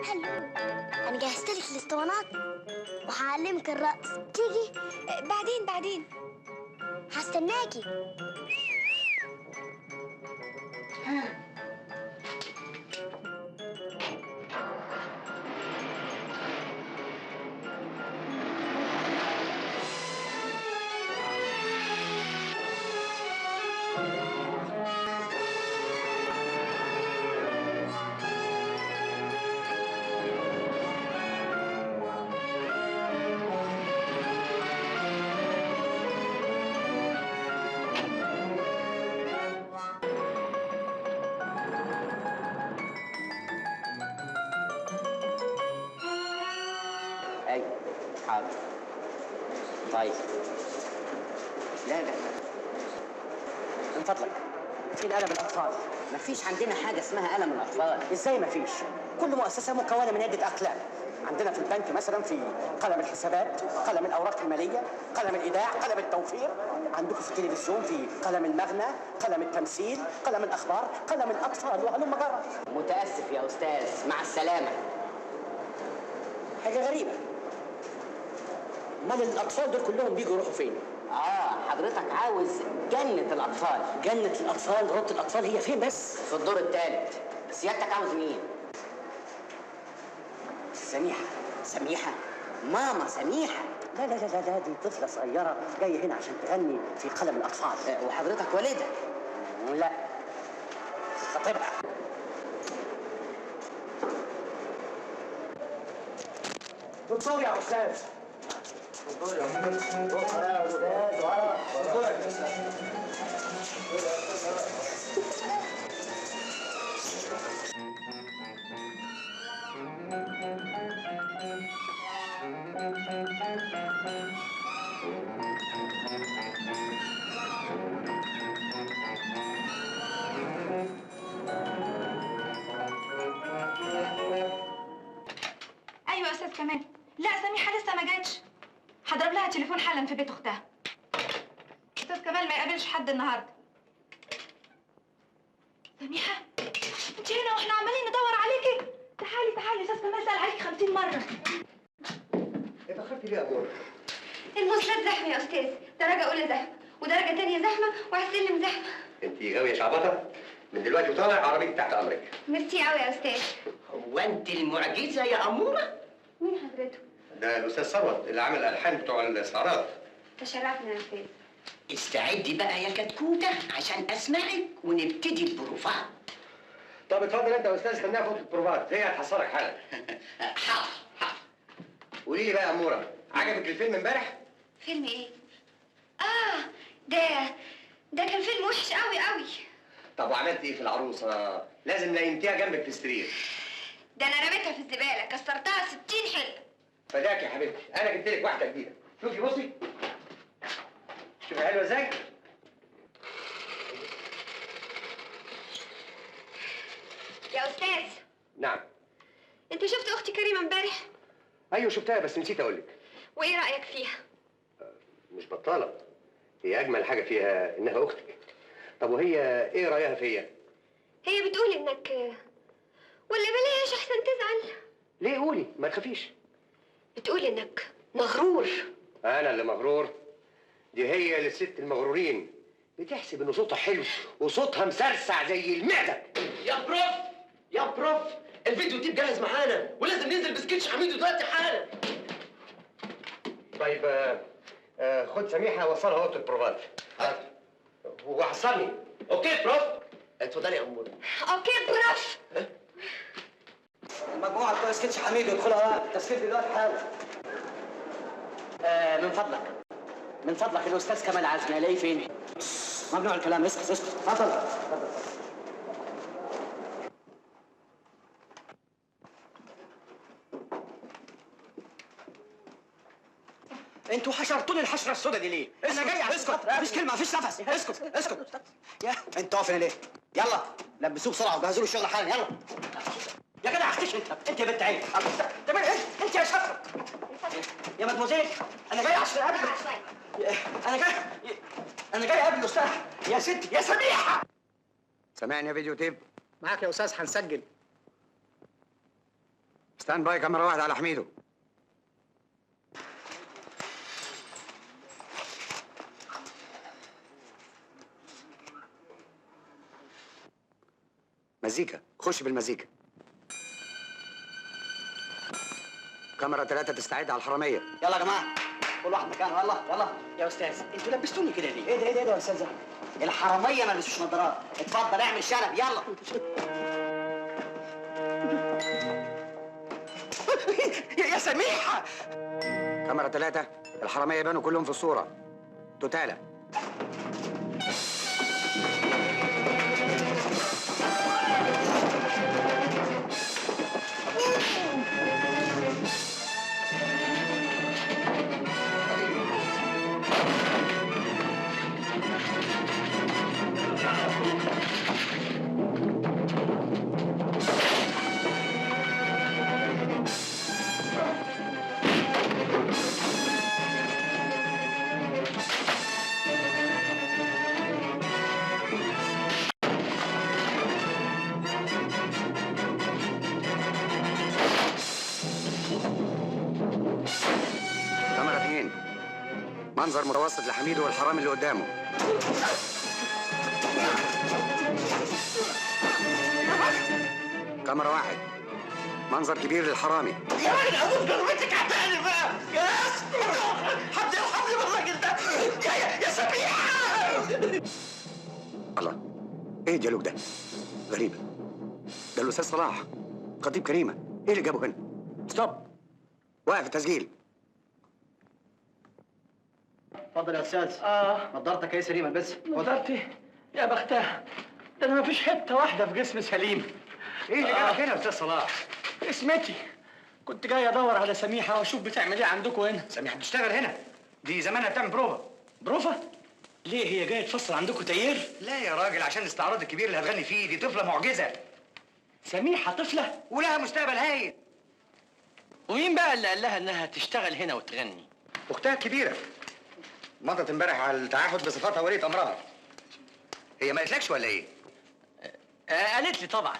هلو، انا جهزت لك الاسطوانات وهعلمك الرقص. تيجي؟ بعدين هستناكي. ايوه حاضر. طيب لا من فضلك فين قلم الاطفال؟ مفيش عندنا حاجه اسمها قلم الاطفال. ازاي مفيش؟ كل مؤسسه مكونه من عده اقلام. عندنا في البنك مثلا في قلم الحسابات، قلم الاوراق الماليه، قلم الايداع، قلم التوفير. عندكم في التلفزيون في قلم المغنى، قلم التمثيل، قلم الاخبار، قلم الاطفال، وهلم جرى. متاسف يا استاذ، مع السلامه. حاجه غريبه، امال الاطفال دول كلهم بيجوا يروحوا فين؟ حضرتك عاوز جنة الأطفال. جنة الأطفال؟ أوضة الأطفال هي فين بس؟ في الدور الثالث. سيادتك عاوز مين؟ سميحة؟ ماما سميحة؟ لا دي طفلة صغيرة جاية هنا عشان تغني في قلم الأطفال. وحضرتك والدها؟ لا، خطيبها. دكتور يا أستاذ. ايوه يا استاذ كمال. لا سميحه لسه ما جاتش. هضرب لها تليفون حالا في بيت اختها. استاذ كمال ما يقابلش حد النهارده. سميحه انت هنا واحنا عمالين ندور عليكي. تعالي استاذ كمال سأل عليكي 50 مره. اتأخرتي ليه يا أمور؟ المواصلات زحمه يا استاذ. درجه اولى زحمه ودرجه ثانيه زحمه وهسلم زحمه. أنت غاوية شعبطة؟ من دلوقتي وطالع عربيتي تحت أمرك. ميرسي قوي يا استاذ. هو أنت المعجزة يا أمورة؟ مين حضرته؟ ده الأستاذ ثروت اللي عمل الألحان بتوع السهرات. تشرفنا يا استاذ. استعدي بقى يا كتكوتة عشان أسمعك ونبتدي البروفات. طب اتفضل أنت يا أستاذ، خلينا في أوضة البروفات، هي هتحصلك حالا. حاضر. قولي لي بقى يا أمورة، عجبك الفيلم امبارح؟ فيلم ايه؟ ده كان فيلم وحش قوي. طب وعملت إيه في العروسة؟ لازم نيمتيها جنبك في السرير. ده انا رميتها في الزباله، كسرتها 60 حلقه. فداك يا حبيبتي، أنا جبت لك واحدة جديدة. شوفي بصي. شوفي حلوة إزاي؟ يا استاذ. نعم. انت شفت اختي كريمه امبارح؟ أيوه شفتها بس نسيت أقول لك. وايه رايك فيها؟ مش بطالة. هي أجمل حاجة فيها إنها أختك. طب وهي إيه رأيها فيا؟ هي بتقول انك ولا بلاش احسن تزعل. ليه؟ قولي ما تخافيش. بتقول انك مغرور. أنا اللي مغرور؟ دي هي للست المغرورين بتحسب إن صوتها حلو وصوتها مسرسع زي المعدة. يا بروف الفيديو تيب جاهز معانا ولازم ننزل بسكتش حميدو دلوقتي حالا. طيب خد سميحة وصلها أوضة البروفات. وحصلني. اوكي بروف. اتفضلي يا أمور. اوكي بروف. المجموعة بتوع سكتش حميد يدخلها التسجيل دلوقتي حالا. من فضلك الأستاذ كمال عزمي ألاقيه فين؟ ممنوع الكلام. اسكت. اتفضل. انتوا حشرتوني الحشره السوداء دي ليه؟ انا جاي اسكت. مفيش كلمه، مفيش نفس. اسكت. يا انتوا واقفين ليه؟ يلا لبسوه بسرعه وجهزوا له الشغل حالا. يلا يا جدع اختش. انت يا بنت عين. طب ايه؟ انت يا شفره يا مدموزيل. انا جاي عشان اقابلك. انا جاي اقابل الاستاذ. يا ستي يا سميحه. سامعني يا فيديو تيب؟ معاك يا استاذ، هنسجل. ستاند باي، كاميرا واحدة على حميدو. مزيكا، خش بالمزيكا. كاميرا 3 تستعد على الحرامية. يلا يا جماعه، كل واحد مكانه. يلا يلا. يا استاذ انتوا لبستوني كده ليه؟ ايه ده يا استاذ؟ الحراميه ما لبسوش نظارات. اتفضل اعمل شنب يلا. يا سميحه. كاميرا 3، الحرامية يبانوا كلهم في الصورة. توتالة. كاميرا 2، منظر متوسط لحميدو والحرامي اللي قدامه. كاميرا 1، منظر كبير للحرامي. يا راجل ابوس جربتك عتاني بقى. يا اسطى حد يرحمني من الراجل ده. يا سميحه. الله، ايه الديالوج ده؟ غريبة. ده الأستاذ صلاح، خطيب كريمة. ايه اللي جابه هنا؟ ستوب، واقف التسجيل. اتفضل يا استاذ. نضارتك ايه سليمه بس. نضارتي يا بختها، ده انا مفيش حته واحده في جسمي سليم. ايه اللي جابك هنا يا أستاذ صلاح؟ اسمتي، كنت جاي ادور على سميحه واشوف بتعمل ايه عندكم هنا. سميحة بتشتغل هنا، دي زمانها بتعمل بروفا. بروفا؟ ليه هي جايه تفصل عندكم تيار؟ لا يا راجل، عشان الاستعراض الكبير اللي هتغني فيه. دي طفلة معجزة سميحه طفله؟ ولها مستقبل هايل. ومين بقى اللي قال لها انها تشتغل هنا وتغني؟ أختها الكبيرة مضت امبارح على التعهد بصفتها ولية أمرها. هي ما قالتلكش ولا إيه؟ قالت لي طبعا،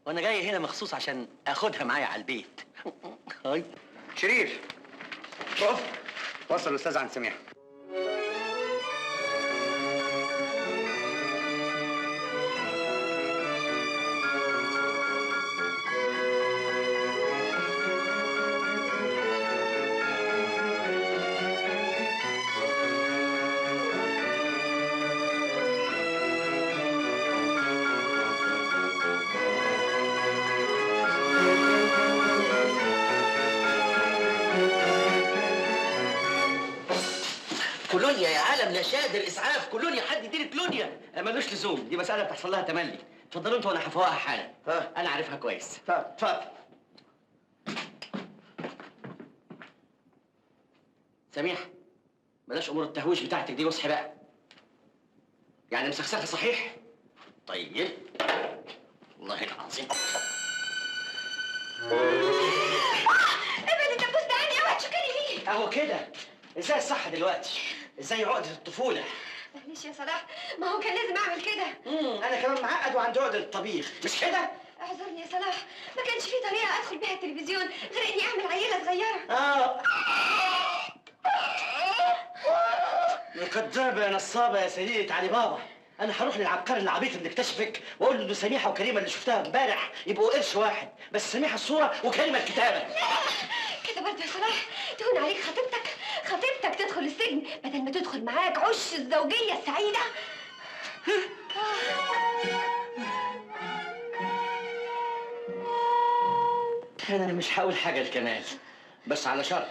وانا جاي هنا مخصوص عشان اخدها معايا على البيت. هاي شريف، شوف، وصل الأستاذ عند سميحة. كولونيا يا عالم نشاد الاسعاف، كولونيا، حد يديني كولونيا. ملوش لزوم، دي مساله بتحصل لها تملي. اتفضلوا انتوا وانا هفوقها حالا. ها. انا عارفها كويس. اتفضل. سميحه، بلاش امور التهويش بتاعتك دي، واصحي بقى. يعني مسخسخه صحيح؟ طيب والله العظيم. ابعد، انت بتستعني اوعى تشكري ليه. اهو كده. ازاي الصح دلوقتي؟ ازاي عقده الطفوله؟ معلش يا صلاح، ما هو كان لازم اعمل كده. انا كمان معقد وعندي عقده الطبيخ، مش كده؟ اعذرني يا صلاح، ما كانش في طريقه ادخل بيها التلفزيون غير اني اعمل عيله صغيره. كدابه يا نصابه يا سيدة علي بابا. انا هروح للعبقري العبيط اللي اكتشفك واقول له ان سميحه وكريمه اللي شفتها امبارح يبقوا قرش واحد، بس سميحه الصوره وكريمه الكتابه. كده برضه يا صلاح تهون عليك خطيبتك تدخل السجن بدل ما تدخل معاك عش الزوجيه السعيده. انا مش هقول حاجه لكمال، بس على شرط.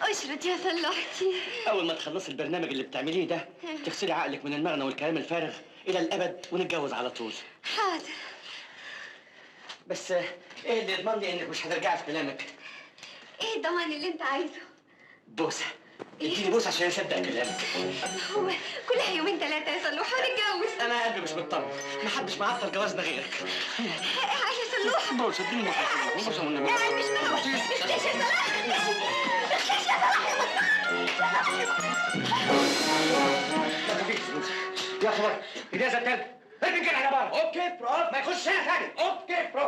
اشرط يا صلاحتي. اول ما تخلصي البرنامج اللي بتعمليه ده تغسلي عقلك من المغنى والكلام الفارغ الى الابد ونتجوز على طول. حاضر. بس ايه اللي يضمن لي انك مش هترجعي في كلامك؟ ايه الضمان اللي انت عايزه؟ بوسه. اديني بوسه عشان اصدق كلامك. هو كلها يومين ثلاثه يا صلوح ونتجوز. انا قلبي مش مطمن، محدش معطل جوازنا غيرك. يا صلوح. بوسه اديني بوسه والنبي. لا مش معقول. مش يا صلاح. مش يا صلاح. يا خبر، اجازة تالتة. ارمي الجرح على بره. اوكي بروف. ما يخش هنا ثاني. اوكي بروف.